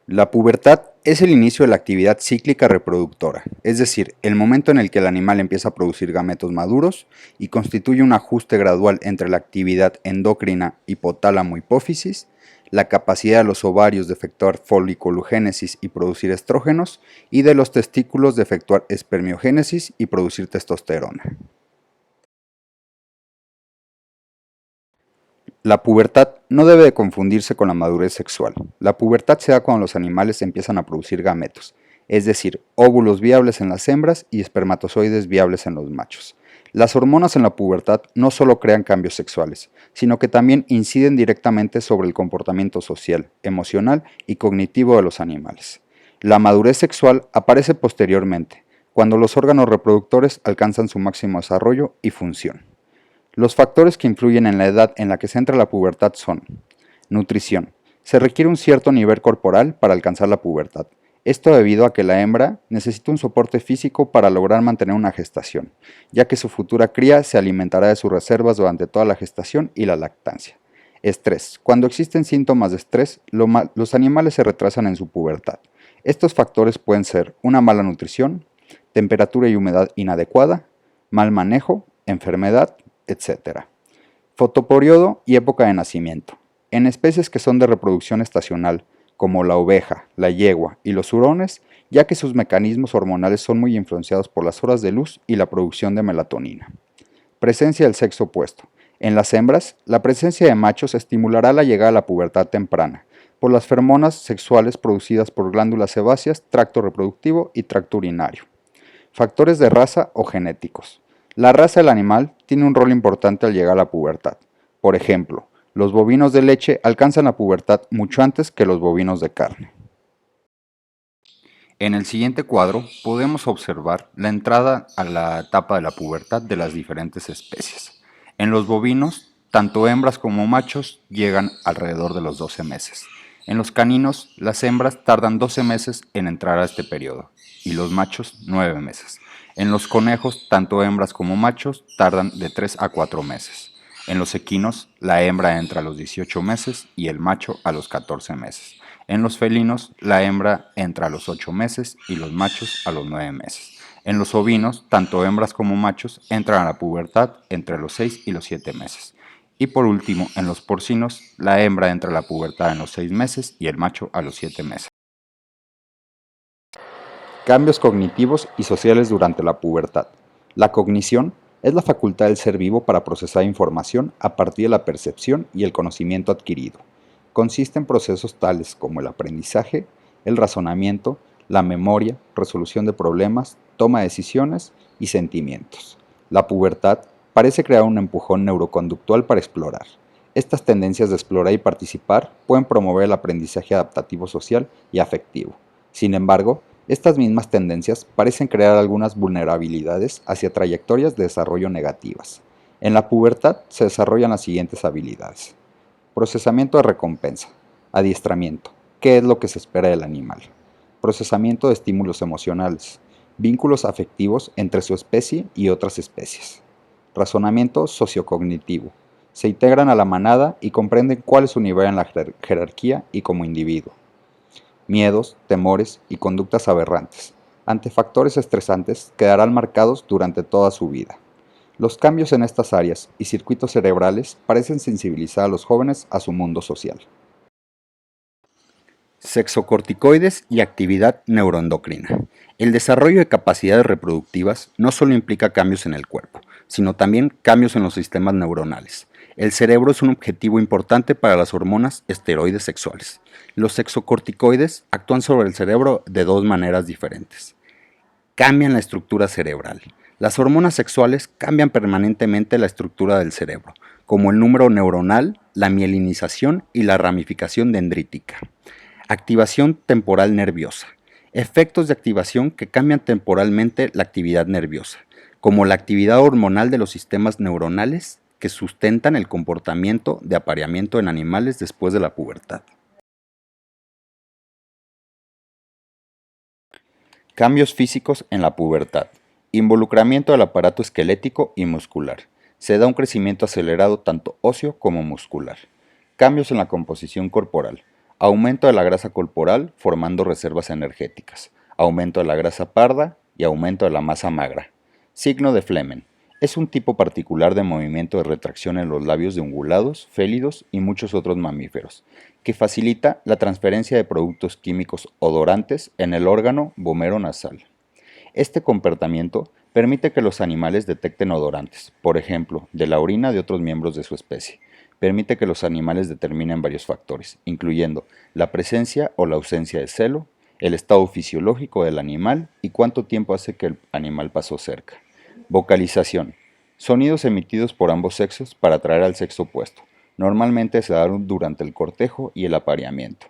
La pubertad es el inicio de la actividad cíclica reproductora, es decir, el momento en el que el animal empieza a producir gametos maduros y constituye un ajuste gradual entre la actividad endocrina hipotálamo-hipófisis, la capacidad de los ovarios de efectuar foliculogénesis y producir estrógenos y de los testículos de efectuar espermiogénesis y producir testosterona. La pubertad no debe de confundirse con la madurez sexual. La pubertad se da cuando los animales empiezan a producir gametos, es decir, óvulos viables en las hembras y espermatozoides viables en los machos. Las hormonas en la pubertad no solo crean cambios sexuales, sino que también inciden directamente sobre el comportamiento social, emocional y cognitivo de los animales. La madurez sexual aparece posteriormente, cuando los órganos reproductores alcanzan su máximo desarrollo y función. Los factores que influyen en la edad en la que se entra la pubertad son: nutrición. Se requiere un cierto nivel corporal para alcanzar la pubertad. Esto debido a que la hembra necesita un soporte físico para lograr mantener una gestación, ya que su futura cría se alimentará de sus reservas durante toda la gestación y la lactancia. Estrés. Cuando existen síntomas de estrés, los animales se retrasan en su pubertad. Estos factores pueden ser una mala nutrición, temperatura y humedad inadecuada, mal manejo, enfermedad, etc. Fotoperiodo y época de nacimiento. En especies que son de reproducción estacional, como la oveja, la yegua y los hurones, ya que sus mecanismos hormonales son muy influenciados por las horas de luz y la producción de melatonina. Presencia del sexo opuesto. En las hembras, la presencia de machos estimulará la llegada a la pubertad temprana, por las feromonas sexuales producidas por glándulas sebáceas, tracto reproductivo y tracto urinario. Factores de raza o genéticos. La raza del animal tiene un rol importante al llegar a la pubertad. Por ejemplo, los bovinos de leche alcanzan la pubertad mucho antes que los bovinos de carne. En el siguiente cuadro podemos observar la entrada a la etapa de la pubertad de las diferentes especies. En los bovinos, tanto hembras como machos llegan alrededor de los 12 meses. En los caninos, las hembras tardan 12 meses en entrar a este periodo y los machos 9 meses. En los conejos, tanto hembras como machos tardan de 3 a 4 meses. En los equinos, la hembra entra a los 18 meses y el macho a los 14 meses. En los felinos, la hembra entra a los 8 meses y los machos a los 9 meses. En los ovinos, tanto hembras como machos entran a la pubertad entre los 6 y los 7 meses. Y por último, en los porcinos, la hembra entra a la pubertad en los 6 meses y el macho a los 7 meses. Cambios cognitivos y sociales durante la pubertad. La cognición es la facultad del ser vivo para procesar información a partir de la percepción y el conocimiento adquirido. Consiste en procesos tales como el aprendizaje, el razonamiento, la memoria, resolución de problemas, toma de decisiones y sentimientos. La pubertad parece crear un empujón neuroconductual para explorar. Estas tendencias de explorar y participar pueden promover el aprendizaje adaptativo social y afectivo. Sin embargo, estas mismas tendencias parecen crear algunas vulnerabilidades hacia trayectorias de desarrollo negativas. En la pubertad se desarrollan las siguientes habilidades: procesamiento de recompensa, adiestramiento, qué es lo que se espera del animal, procesamiento de estímulos emocionales, vínculos afectivos entre su especie y otras especies, razonamiento sociocognitivo, se integran a la manada y comprenden cuál es su nivel en la jerarquía y como individuo, miedos, temores y conductas aberrantes. Ante factores estresantes quedarán marcados durante toda su vida. Los cambios en estas áreas y circuitos cerebrales parecen sensibilizar a los jóvenes a su mundo social. Sexocorticoides y actividad neuroendocrina. El desarrollo de capacidades reproductivas no solo implica cambios en el cuerpo, sino también cambios en los sistemas neuronales. El cerebro es un objetivo importante para las hormonas esteroides sexuales. Los sexocorticoides actúan sobre el cerebro de dos maneras diferentes. Cambian la estructura cerebral. Las hormonas sexuales cambian permanentemente la estructura del cerebro, como el número neuronal, la mielinización y la ramificación dendrítica. Activación temporal nerviosa. Efectos de activación que cambian temporalmente la actividad nerviosa, como la actividad hormonal de los sistemas neuronales que sustentan el comportamiento de apareamiento en animales después de la pubertad. Cambios físicos en la pubertad. Involucramiento del aparato esquelético y muscular. Se da un crecimiento acelerado tanto óseo como muscular. Cambios en la composición corporal. Aumento de la grasa corporal formando reservas energéticas, aumento de la grasa parda y aumento de la masa magra. Signo de Flehmen. Es un tipo particular de movimiento de retracción en los labios de ungulados, félidos y muchos otros mamíferos, que facilita la transferencia de productos químicos odorantes en el órgano vomero-nasal. Este comportamiento permite que los animales detecten odorantes, por ejemplo, de la orina de otros miembros de su especie. Permite que los animales determinen varios factores, incluyendo la presencia o la ausencia de celo, el estado fisiológico del animal y cuánto tiempo hace que el animal pasó cerca. Vocalización. Sonidos emitidos por ambos sexos para atraer al sexo opuesto. Normalmente se dan durante el cortejo y el apareamiento.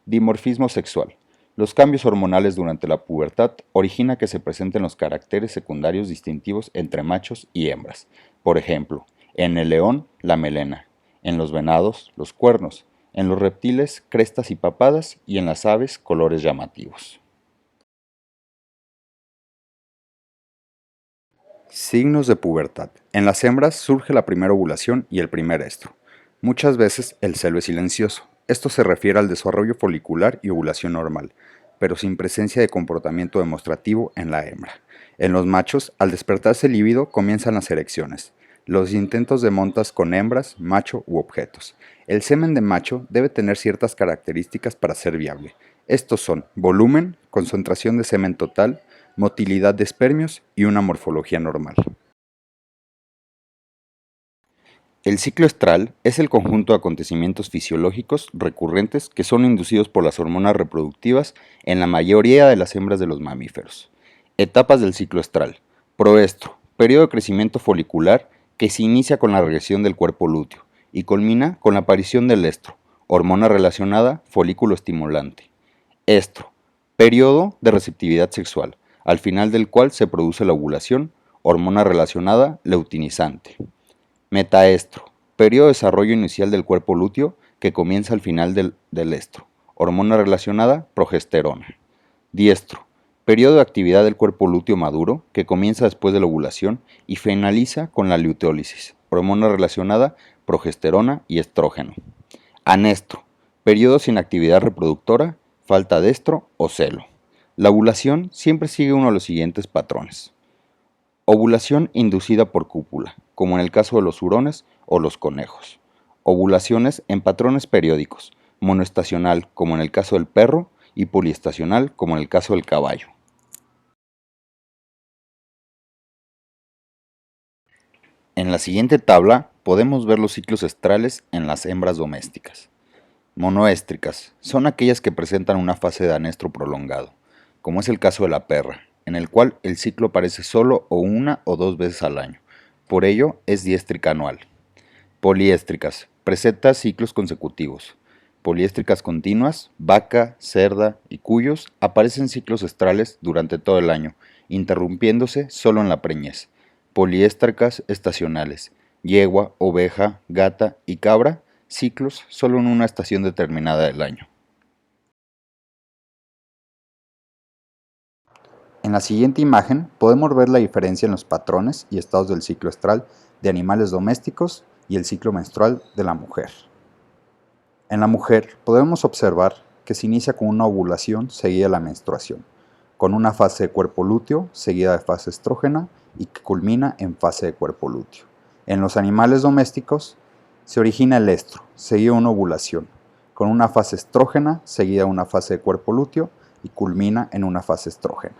Dimorfismo sexual. Los cambios hormonales durante la pubertad originan que se presenten los caracteres secundarios distintivos entre machos y hembras. Por ejemplo, en el león, la melena, en los venados, los cuernos, en los reptiles, crestas y papadas, y en las aves, colores llamativos. Signos de pubertad. En las hembras surge la primera ovulación y el primer estro. Muchas veces el celo es silencioso. Esto se refiere al desarrollo folicular y ovulación normal, pero sin presencia de comportamiento demostrativo en la hembra. En los machos, al despertarse el líbido, comienzan las erecciones, los intentos de montas con hembras, macho u objetos. El semen de macho debe tener ciertas características para ser viable. Estos son volumen, concentración de semen total, motilidad de espermios y una morfología normal. El ciclo estral es el conjunto de acontecimientos fisiológicos recurrentes que son inducidos por las hormonas reproductivas en la mayoría de las hembras de los mamíferos. Etapas del ciclo estral. Proestro, periodo de crecimiento folicular que se inicia con la regresión del cuerpo lúteo y culmina con la aparición del estro, hormona relacionada folículo estimulante. Estro, periodo de receptividad sexual, al final del cual se produce la ovulación, hormona relacionada luteinizante. Metaestro, periodo de desarrollo inicial del cuerpo lúteo que comienza al final del estro, hormona relacionada progesterona. Diestro, periodo de actividad del cuerpo lúteo maduro que comienza después de la ovulación y finaliza con la luteólisis, hormona relacionada progesterona y estrógeno. Anestro, periodo sin actividad reproductora, falta de estro o celo. La ovulación siempre sigue uno de los siguientes patrones. Ovulación inducida por cópula, como en el caso de los hurones o los conejos. Ovulaciones en patrones periódicos, monoestacional, como en el caso del perro, y poliestacional, como en el caso del caballo. En la siguiente tabla podemos ver los ciclos estrales en las hembras domésticas. Monoéstricas son aquellas que presentan una fase de anestro prolongado, como es el caso de la perra, en el cual el ciclo aparece solo o una o dos veces al año. Por ello, es diéstrica anual. Poliéstricas, presenta ciclos consecutivos. Poliéstricas continuas, vaca, cerda y cuyos aparecen ciclos estrales durante todo el año, interrumpiéndose solo en la preñez. Poliéstricas estacionales, yegua, oveja, gata y cabra, ciclos solo en una estación determinada del año. En la siguiente imagen podemos ver la diferencia en los patrones y estados del ciclo estral de animales domésticos y el ciclo menstrual de la mujer. En la mujer podemos observar que se inicia con una ovulación seguida de la menstruación, con una fase de cuerpo lúteo seguida de fase estrógena y que culmina en fase de cuerpo lúteo. En los animales domésticos se origina el estro, seguido de una ovulación, con una fase estrógena seguida de una fase de cuerpo lúteo y culmina en una fase estrógena.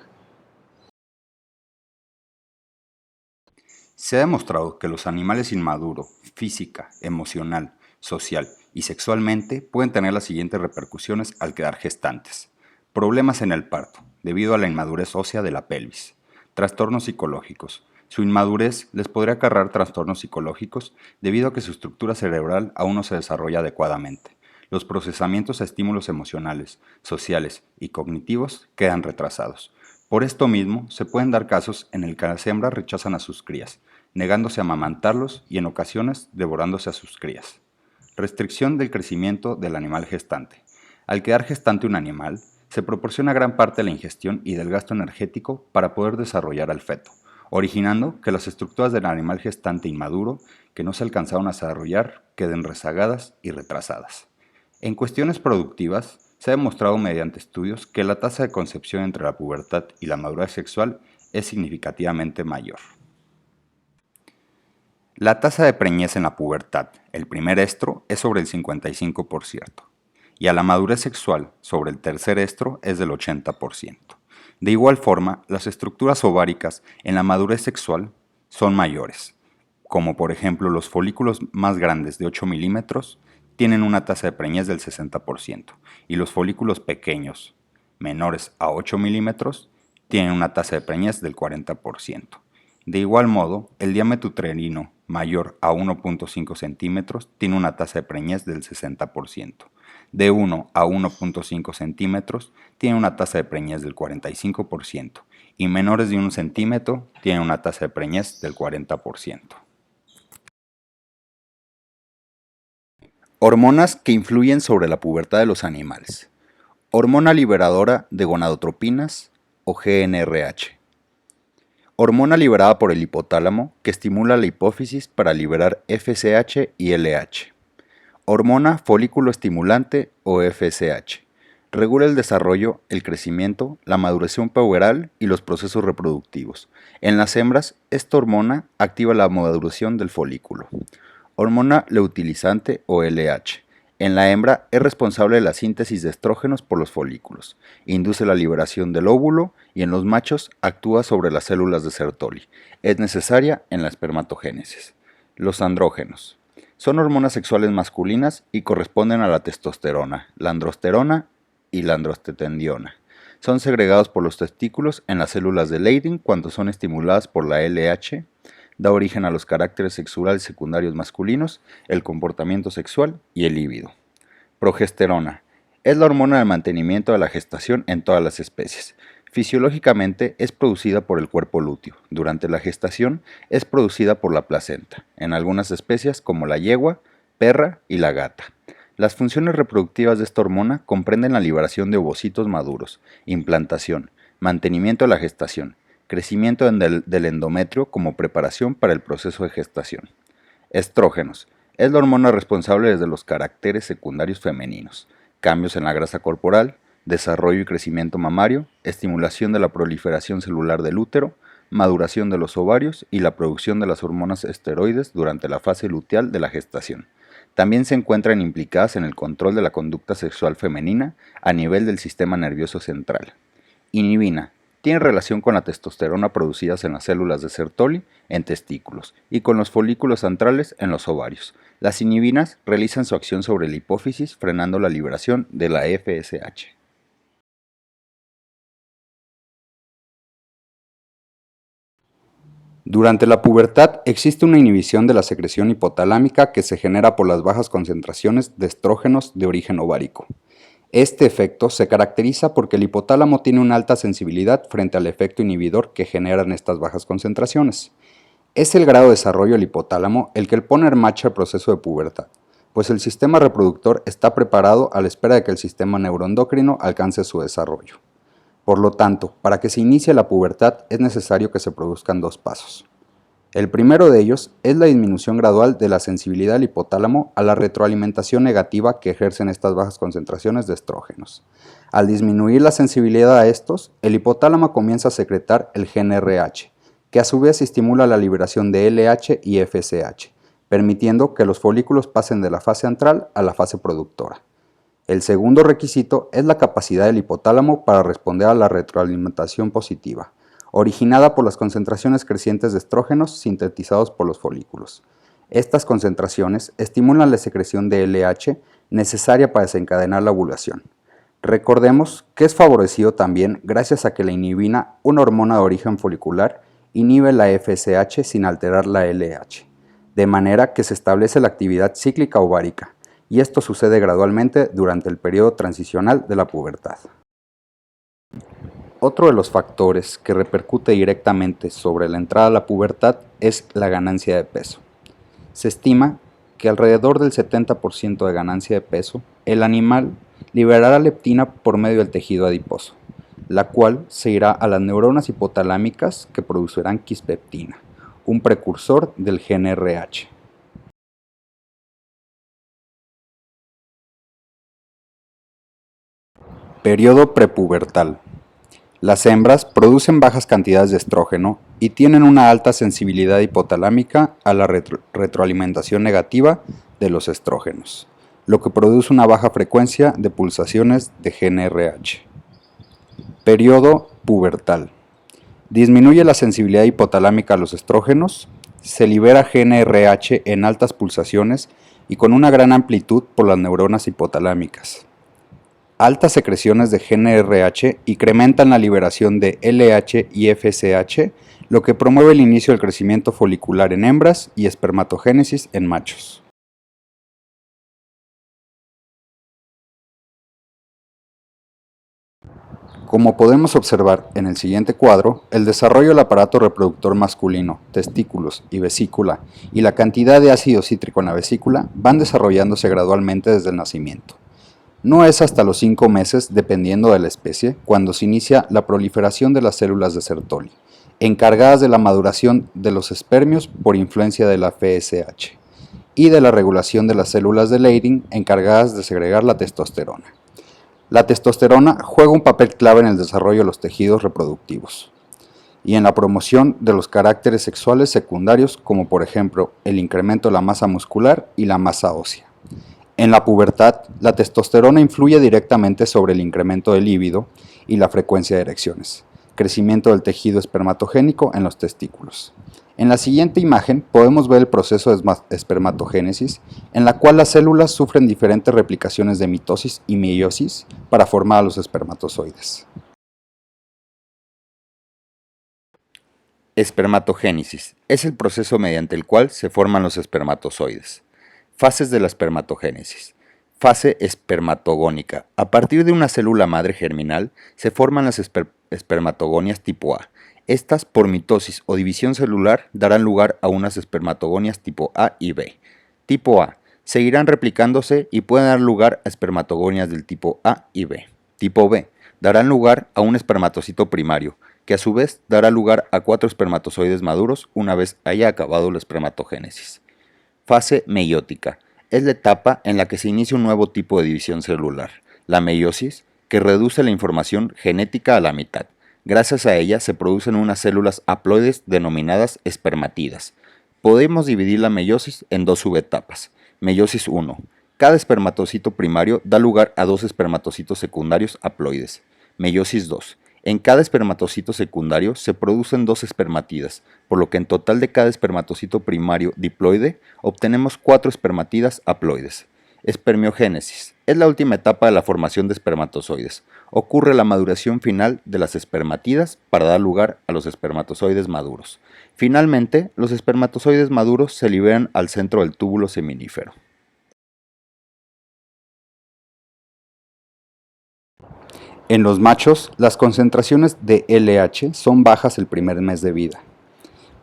Se ha demostrado que los animales inmaduros, física, emocional, social y sexualmente pueden tener las siguientes repercusiones al quedar gestantes. Problemas en el parto, debido a la inmadurez ósea de la pelvis. Trastornos psicológicos. Su inmadurez les podría acarrear trastornos psicológicos debido a que su estructura cerebral aún no se desarrolla adecuadamente. Los procesamientos a estímulos emocionales, sociales y cognitivos quedan retrasados. Por esto mismo, se pueden dar casos en el que las hembras rechazan a sus crías, negándose a amamantarlos y en ocasiones devorándose a sus crías. Restricción del crecimiento del animal gestante. Al quedar gestante un animal, se proporciona gran parte de la ingestión y del gasto energético para poder desarrollar al feto, originando que las estructuras del animal gestante inmaduro que no se alcanzaron a desarrollar queden rezagadas y retrasadas. En cuestiones productivas, se ha demostrado mediante estudios que la tasa de concepción entre la pubertad y la madurez sexual es significativamente mayor. La tasa de preñez en la pubertad, el primer estro, es sobre el 55%, y a la madurez sexual, sobre el tercer estro, es del 80%. De igual forma, las estructuras ováricas en la madurez sexual son mayores, como por ejemplo los folículos más grandes de 8 milímetros tienen una tasa de preñez del 60%, y los folículos pequeños, menores a 8 milímetros, tienen una tasa de preñez del 40%. De igual modo, el diámetro uterino mayor a 1.5 centímetros tiene una tasa de preñez del 60%. De 1 a 1.5 centímetros tiene una tasa de preñez del 45% y menores de 1 centímetro tienen una tasa de preñez del 40%. Hormonas que influyen sobre la pubertad de los animales. Hormona liberadora de gonadotropinas o GnRH. Hormona liberada por el hipotálamo que estimula la hipófisis para liberar FSH y LH. Hormona folículo estimulante o FSH. Regula el desarrollo, el crecimiento, la maduración puberal y los procesos reproductivos. En las hembras, esta hormona activa la maduración del folículo. Hormona leutilizante o LH. En la hembra es responsable de la síntesis de estrógenos por los folículos, induce la liberación del óvulo y en los machos actúa sobre las células de Sertoli. Es necesaria en la espermatogénesis. Los andrógenos. Son hormonas sexuales masculinas y corresponden a la testosterona, la androsterona y la androstenediona. Son segregados por los testículos en las células de Leydig cuando son estimuladas por la LH. Da origen a los caracteres sexuales secundarios masculinos, el comportamiento sexual y el líbido. Progesterona. Es la hormona de mantenimiento de la gestación en todas las especies. Fisiológicamente es producida por el cuerpo lúteo. Durante la gestación es producida por la placenta, en algunas especies como la yegua, perra y la gata. Las funciones reproductivas de esta hormona comprenden la liberación de ovocitos maduros, implantación, mantenimiento de la gestación, crecimiento del endometrio como preparación para el proceso de gestación. Estrógenos. Es la hormona responsable de los caracteres secundarios femeninos, cambios en la grasa corporal, desarrollo y crecimiento mamario, estimulación de la proliferación celular del útero, maduración de los ovarios y la producción de las hormonas esteroides durante la fase luteal de la gestación. También se encuentran implicadas en el control de la conducta sexual femenina a nivel del sistema nervioso central. Inhibina. Tiene relación con la testosterona producidas en las células de Sertoli en testículos y con los folículos antrales en los ovarios. Las inhibinas realizan su acción sobre la hipófisis frenando la liberación de la FSH. Durante la pubertad existe una inhibición de la secreción hipotalámica que se genera por las bajas concentraciones de estrógenos de origen ovárico. Este efecto se caracteriza porque el hipotálamo tiene una alta sensibilidad frente al efecto inhibidor que generan estas bajas concentraciones. Es el grado de desarrollo del hipotálamo el que pone en marcha el proceso de pubertad, pues el sistema reproductor está preparado a la espera de que el sistema neuroendocrino alcance su desarrollo. Por lo tanto, para que se inicie la pubertad es necesario que se produzcan dos pasos. El primero de ellos es la disminución gradual de la sensibilidad del hipotálamo a la retroalimentación negativa que ejercen estas bajas concentraciones de estrógenos. Al disminuir la sensibilidad a estos, el hipotálamo comienza a secretar el GnRH, que a su vez estimula la liberación de LH y FSH, permitiendo que los folículos pasen de la fase antral a la fase productora. El segundo requisito es la capacidad del hipotálamo para responder a la retroalimentación positiva, originada por las concentraciones crecientes de estrógenos sintetizados por los folículos. Estas concentraciones estimulan la secreción de LH necesaria para desencadenar la ovulación. Recordemos que es favorecido también gracias a que la inhibina, una hormona de origen folicular, inhibe la FSH sin alterar la LH, de manera que se establece la actividad cíclica ovárica, y esto sucede gradualmente durante el periodo transicional de la pubertad. Otro de los factores que repercute directamente sobre la entrada a la pubertad es la ganancia de peso. Se estima que alrededor del 70% de ganancia de peso, el animal liberará leptina por medio del tejido adiposo, la cual se irá a las neuronas hipotalámicas que producirán quispeptina, un precursor del GnRH. Periodo prepubertal. Las hembras producen bajas cantidades de estrógeno y tienen una alta sensibilidad hipotalámica a la retroalimentación negativa de los estrógenos, lo que produce una baja frecuencia de pulsaciones de GnRH. Periodo pubertal. Disminuye la sensibilidad hipotalámica a los estrógenos, se libera GnRH en altas pulsaciones y con una gran amplitud por las neuronas hipotalámicas. Altas secreciones de GnRH incrementan la liberación de LH y FSH, lo que promueve el inicio del crecimiento folicular en hembras y espermatogénesis en machos. Como podemos observar en el siguiente cuadro, el desarrollo del aparato reproductor masculino, testículos y vesícula, y la cantidad de ácido cítrico en la vesícula van desarrollándose gradualmente desde el nacimiento. No es hasta los 5 meses, dependiendo de la especie, cuando se inicia la proliferación de las células de Sertoli, encargadas de la maduración de los espermios por influencia de la FSH, y de la regulación de las células de Leydig, encargadas de segregar la testosterona. La testosterona juega un papel clave en el desarrollo de los tejidos reproductivos y en la promoción de los caracteres sexuales secundarios, como por ejemplo el incremento de la masa muscular y la masa ósea. En la pubertad, la testosterona influye directamente sobre el incremento del líbido y la frecuencia de erecciones, crecimiento del tejido espermatogénico en los testículos. En la siguiente imagen podemos ver el proceso de espermatogénesis, en la cual las células sufren diferentes replicaciones de mitosis y meiosis para formar a los espermatozoides. Espermatogénesis es el proceso mediante el cual se forman los espermatozoides. Fases de la espermatogénesis. Fase espermatogónica. A partir de una célula madre germinal se forman las espermatogonias tipo A. Estas, por mitosis o división celular, darán lugar a unas espermatogonias tipo A y B. Tipo A. Seguirán replicándose y pueden dar lugar a espermatogonias del tipo A y B. Tipo B. Darán lugar a un espermatocito primario, que a su vez dará lugar a 4 espermatozoides maduros una vez haya acabado la espermatogénesis. Fase meiótica. Es la etapa en la que se inicia un nuevo tipo de división celular, la meiosis, que reduce la información genética a la mitad. Gracias a ella se producen unas células haploides denominadas espermatidas. Podemos dividir la meiosis en 2 subetapas. Meiosis 1. Cada espermatocito primario da lugar a 2 espermatocitos secundarios haploides. Meiosis 2. En cada espermatocito secundario se producen 2 espermatidas, por lo que en total de cada espermatocito primario diploide obtenemos 4 espermatidas haploides. Espermiogénesis. Es la última etapa de la formación de espermatozoides. Ocurre la maduración final de las espermatidas para dar lugar a los espermatozoides maduros. Finalmente, los espermatozoides maduros se liberan al centro del túbulo seminífero. En los machos, las concentraciones de LH son bajas el primer mes de vida,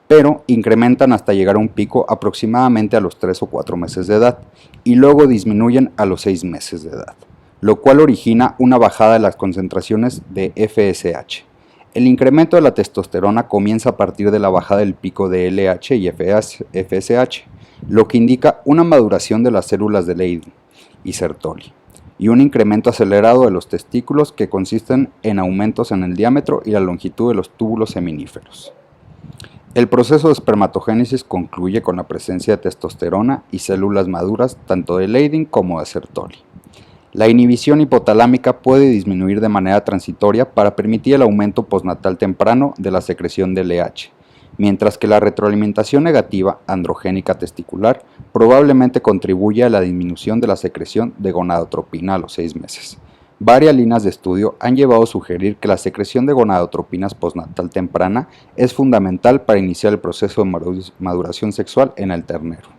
pero incrementan hasta llegar a un pico aproximadamente a los 3 o 4 meses de edad y luego disminuyen a los 6 meses de edad, lo cual origina una bajada de las concentraciones de FSH. El incremento de la testosterona comienza a partir de la bajada del pico de LH y FSH, lo que indica una maduración de las células de Leydig y Sertoli, y un incremento acelerado de los testículos que consisten en aumentos en el diámetro y la longitud de los túbulos seminíferos. El proceso de espermatogénesis concluye con la presencia de testosterona y células maduras tanto de Leydig como de Sertoli. La inhibición hipotalámica puede disminuir de manera transitoria para permitir el aumento postnatal temprano de la secreción de LH, mientras que la retroalimentación negativa androgénica testicular probablemente contribuye a la disminución de la secreción de gonadotropina a los 6 meses. Varias líneas de estudio han llevado a sugerir que la secreción de gonadotropinas postnatal temprana es fundamental para iniciar el proceso de maduración sexual en el ternero.